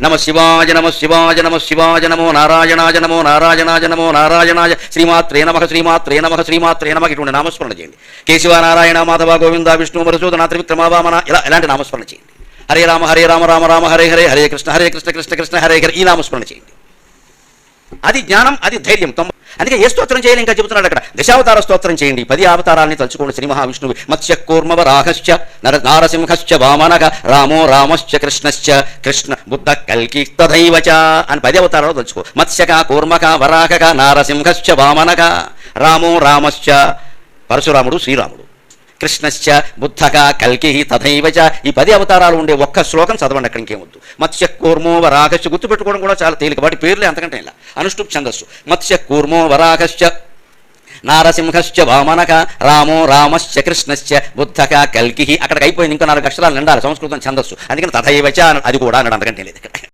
నమ శివాయ నమ శివాయ నమ శివాయ నమో నారాయణాయ నమో నారాయణాయ నమో నారాయణాయ శ్రీమాత్రే నమః శ్రీమాత్రే నమః శ్రీమాత్రే నమః ఇటువంటి నామస్మరణ చేయండి. కేశవ నారాయణ మాధవ గోవింద విష్ణు మధుసూదన త్రివిక్రమ వామన ఇలాంటి నామస్మరణ చేయండి. హరే రామ రామ రామ హరే హరే, హరే కృష్ణ కృష్ణ కృష్ణ హరే హరే, ఈ నామస్మరణ చేయండి. అది జ్ఞానం, అది ధైర్యం. అందుకే ఏ స్తోత్రం చేయాలి ఇంకా చెబుతున్నాడు అక్కడ. దశావతార స్తోత్రం చేయండి. 10 అవతారాలని తలుచుకోండి. శ్రీ మహావిష్ణువు మత్స్య కూర్మవ రాహశ్చ నారసింహశ్చ వామనః రామో రామశ్చ కృష్ణశ్చ కృష్ణ బుద్ధ కల్కి తథైవచ అని 10 అవతారాలు తలుచుకో. మత్స్యక కూర్మక వరాహక నారసింహశ్చ వామనః రామో రామశ్చ పరశురాముడు శ్రీరాముడు, కృష్ణశ్చ బుద్ధక కల్కి తథైవచ. ఈ 10 అవతారాలు ఉండే ఒక్క శ్లోకం చదవండి. అక్కడ ఇంకేమొద్దు. మత్స్య కూర్మో వరాహశ్చ గుర్తుపెట్టుకోవడం కూడా చాలా తేలిక. వాటి పేర్లే అంతకంటే ఇలా. అనుష్ఠుప్ ఛందస్సు. మత్స్య కూర్మో వరాహశ్చ నారసింహశ్చ వామనః రామో రామశ్చ కృష్ణశ్చ బుద్ధక కల్కి. అక్కడికి అయిపోయింది. ఇంకా 4 అక్షరాలు నిండాలి సంస్కృతం ఛందస్సు. అందుకని తథైవచ అది కూడా అన్నాడు. అంతకంటే లేదు ఇక్కడ.